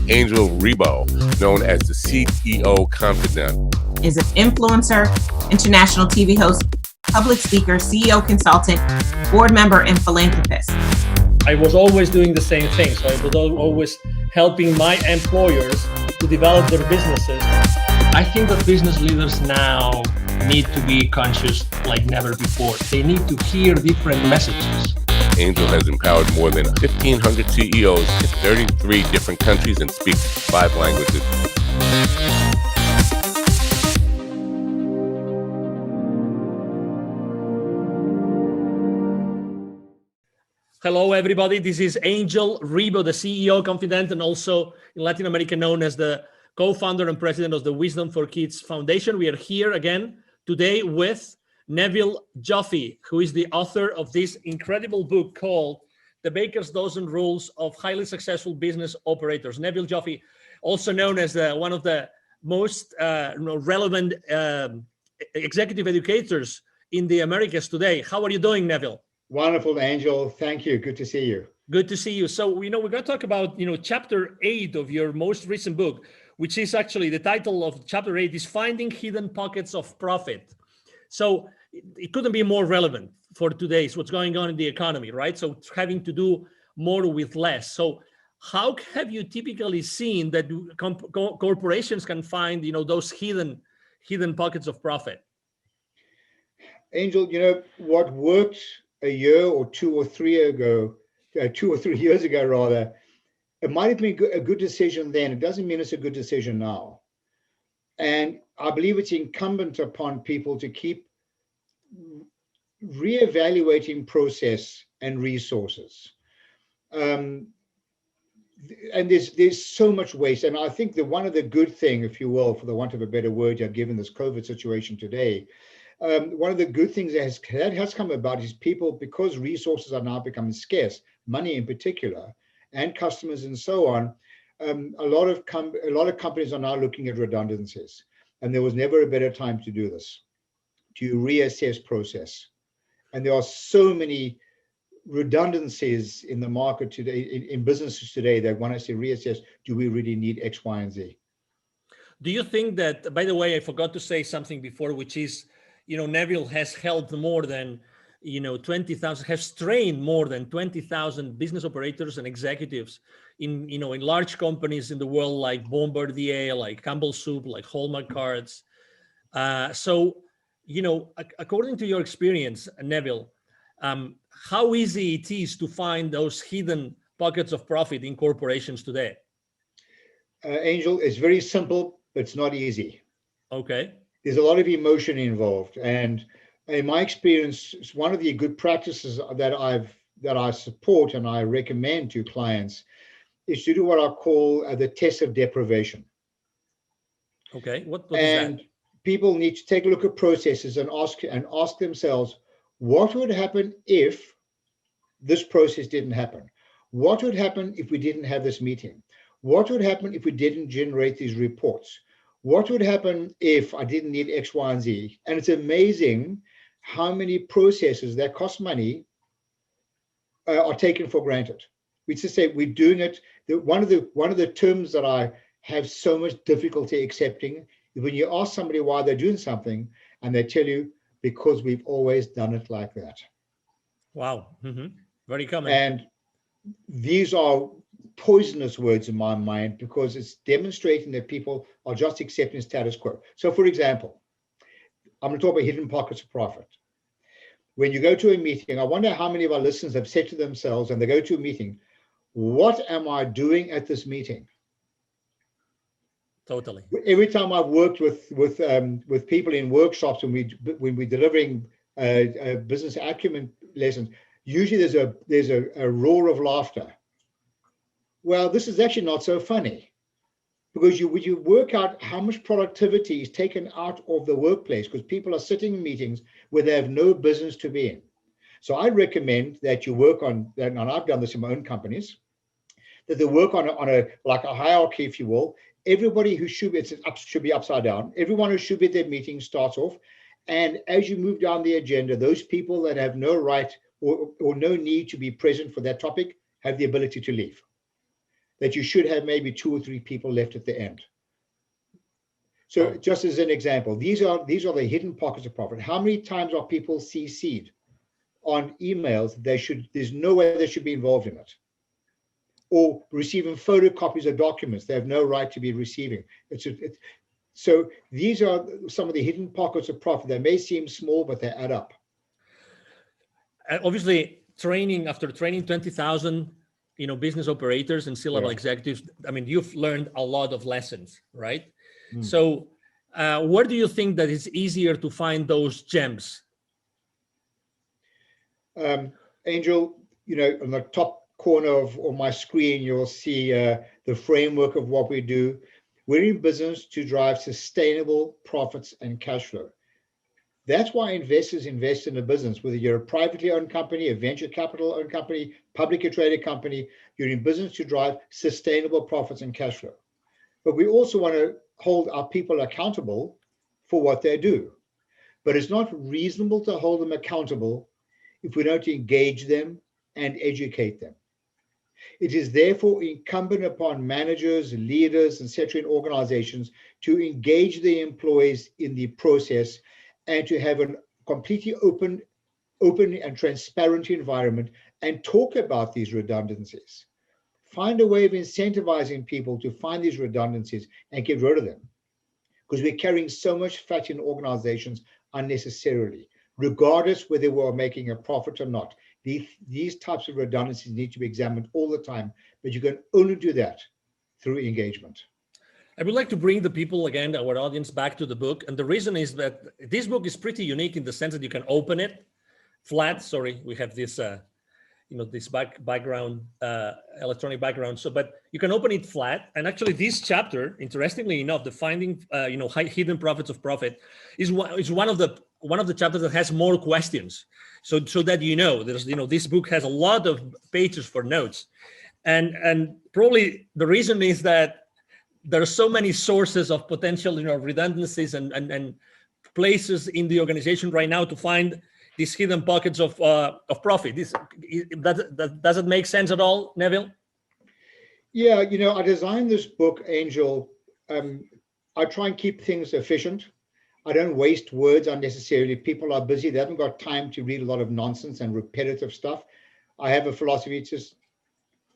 Angel Rebo, known as the CEO Confidant, is an influencer, international TV host, public speaker, CEO consultant, board member, and philanthropist. I was always doing the same thing. So I was always helping my employers to develop their businesses. I think that business leaders now need to be conscious like never before. They need to hear different messages. Angel has empowered more than 1,500 CEOs in 33 different countries and speaks 5 languages. Hello, everybody. This is Angel Rebo, the CEO Confidant, and also in Latin America known as the co-founder and president of the Wisdom for Kids Foundation. We are here again today with Neville Joffe, who is the author of this incredible book called The Baker's Dozen Rules of Highly Successful Business Operators. Neville Joffe, also known as one of the most relevant executive educators in the Americas today. How are you doing, Neville? Wonderful, Angel. Thank you. Good to see you. Good to see you. So, we're going to talk about, chapter 8 of your most recent book, which is actually the title of chapter 8 is Finding Hidden Pockets of Profit. So it couldn't be more relevant for today's what's going on in the economy, right? So it's having to do more with less. So how have you typically seen that corporations can find, those hidden pockets of profit? Angel, what worked a year or 2 or 3 ago, 2 or 3 years ago, rather, it might have been a good decision then. It doesn't mean it's a good decision now. And I believe it's incumbent upon people to keep reevaluating process and resources. And there's so much waste. And I think that one of the good thing, if you will, for the want of a better word, given this COVID situation today, one of the good things that has come about is people, because resources are now becoming scarce, money in particular, and customers and so on, a lot of companies are now looking at redundancies. And there was never a better time to do this, to reassess process. And there are so many redundancies in the market today, in businesses today, that want us to reassess, do we really need X, Y, and Z? Do you think that, by the way, I forgot to say something before, which is, Neville has helped more than, 20,000, has trained more than 20,000 business operators and executives in large companies in the world, like Bombardier, like Campbell Soup, like Hallmark Cards. So, according to your experience, Neville, how easy it is to find those hidden pockets of profit in corporations today? Angel, it's very simple, but it's not easy. Okay. There's a lot of emotion involved. And in my experience, one of the good practices that I support and I recommend to clients is to do what I call the test of deprivation. Okay, what is that? People need to take a look at processes and ask themselves, what would happen if this process didn't happen? What would happen if we didn't have this meeting? What would happen if we didn't generate these reports? What would happen if I didn't need X, Y, and Z? And it's amazing how many processes that cost money are taken for granted. We just say we're doing it. One of the terms that I have so much difficulty accepting is when you ask somebody why they're doing something, and they tell you, because we've always done it like that. Wow, very common. And these are poisonous words in my mind, because it's demonstrating that people are just accepting status quo. So, for example, I'm going to talk about hidden pockets of profit. When you go to a meeting, I wonder how many of our listeners have said to themselves, and they go to a meeting, what am I doing at this meeting? Totally. Every time I've worked with people in workshops when we're delivering business acumen lessons, usually there's a roar of laughter. Well, this is actually not so funny, because you work out how much productivity is taken out of the workplace, because people are sitting in meetings where they have no business to be in. So I recommend that you work on that, and I've done this in my own companies, that they work on a hierarchy, if you will. Everybody who should be upside down. Everyone who should be at their meeting starts off, and as you move down the agenda, those people that have no right or no need to be present for that topic have the ability to leave. that you should have maybe 2 or 3 people left at the end. So just as an example, these are the hidden pockets of profit. How many times are people CC'd on emails? There's no way they should be involved in it. Or receiving photocopies of documents they have no right to be receiving. So these are some of the hidden pockets of profit. They may seem small, but they add up. Obviously, after training 20,000, business operators and C-level executives, I mean, you've learned a lot of lessons, right? So where do you think that it's easier to find those gems? Angel, on the top corner of my screen, you'll see the framework of what we do. We're in business to drive sustainable profits and cash flow. That's why investors invest in a business, whether you're a privately owned company, a venture capital owned company, publicly traded company, you're in business to drive sustainable profits and cash flow. But we also want to hold our people accountable for what they do. But it's not reasonable to hold them accountable if we don't engage them and educate them. It is therefore incumbent upon managers, leaders, etc. in organizations to engage the employees in the process and to have a completely open and transparent environment and talk about these redundancies. Find a way of incentivizing people to find these redundancies and get rid of them. Because we're carrying so much fat in organizations unnecessarily, regardless whether we're making a profit or not. These types of redundancies need to be examined all the time, but you can only do that through engagement. I would like to bring the people again, our audience, back to the book. And the reason is that this book is pretty unique in the sense that you can open it flat. Sorry, we have this, this background, electronic background. But you can open it flat. And actually this chapter, interestingly enough, the finding, hidden profits of profit is one of the chapters that has more questions. So that, there's, this book has a lot of pages for notes. And probably the reason is that there are so many sources of potential, redundancies and places in the organization right now to find these hidden pockets of profit. Does it make sense at all, Neville? Yeah, I designed this book, Angel. I try and keep things efficient. I don't waste words unnecessarily. People are busy. They haven't got time to read a lot of nonsense and repetitive stuff. I have a philosophy, just,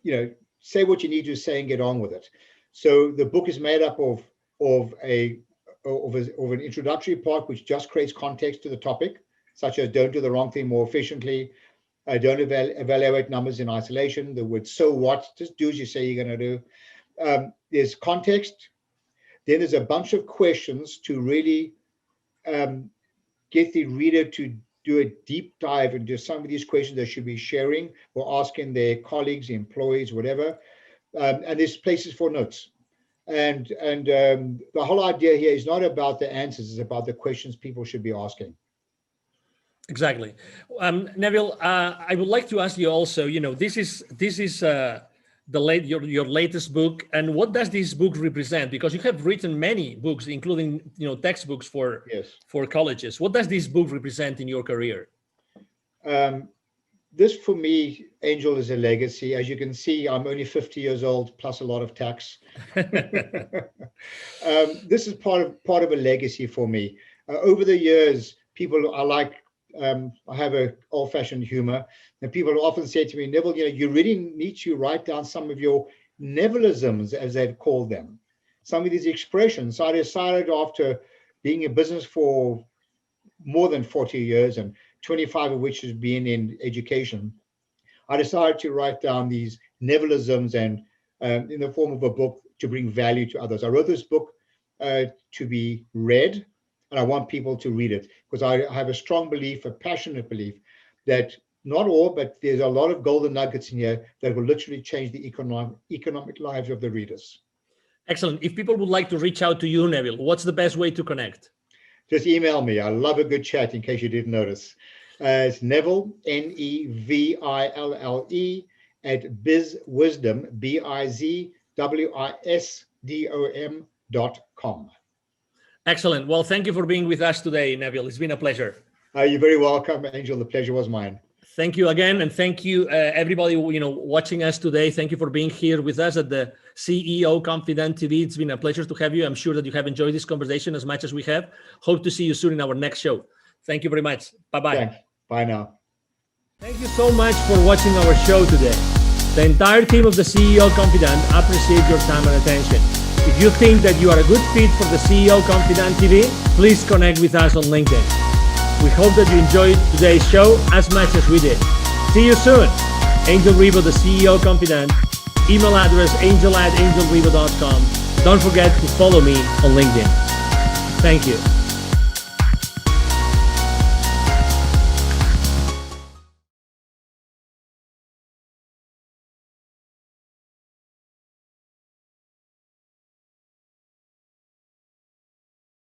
say what you need to say and get on with it. So the book is made up of an introductory part, which just creates context to the topic, such as don't do the wrong thing more efficiently, don't evaluate numbers in isolation, the word so what, just do as you say you're going to do. There's context. Then there's a bunch of questions to really get the reader to do a deep dive into some of these questions they should be sharing or asking their colleagues, employees, whatever. And there's places for notes. And the whole idea here is not about the answers, it's about the questions people should be asking. Exactly. Neville, I would like to ask you also, this is your latest book, and what does this book represent? Because you have written many books, including textbooks for colleges. What does this book represent in your career? This for me, Angel, is a legacy. As you can see, I'm only 50 years old, plus a lot of tax. This is part of a legacy for me. Over the years, people are like, I have an old-fashioned humor, and people often say to me, Neville, you really need to write down some of your Nevilisms, as they've called them, some of these expressions. So I decided, after being in business for more than 40 years, and 25 of which has been in education, I decided to write down these Nevilisms and in the form of a book to bring value to others. I wrote this book to be read, and I want people to read it because I have a strong belief, a passionate belief, that not all, but there's a lot of golden nuggets in here that will literally change the economic lives of the readers. Excellent. If people would like to reach out to you, Neville, what's the best way to connect? Just email me. I love a good chat, in case you didn't notice. It's Neville, Neville, @bizwisdom, bizwisdom.com. Excellent. Well, thank you for being with us today, Neville. It's been a pleasure. You're very welcome, Angel. The pleasure was mine. Thank you again, and thank you everybody watching us today. Thank you for being here with us at the CEO Confident TV. It's been a pleasure to have you. I'm sure that you have enjoyed this conversation as much as we have. Hope to see you soon in our next show. Thank you very much. Bye-bye. Thanks. Bye now. Thank you so much for watching our show today. The entire team of the CEO Confident appreciate your time and attention. If you think that you are a good fit for the CEO Confident TV, please connect with us on LinkedIn. We hope that you enjoyed today's show as much as we did. See you soon. Angel Ribo, the CEO Confident. Email address angel@angelribo.com. Don't forget to follow me on LinkedIn. Thank you.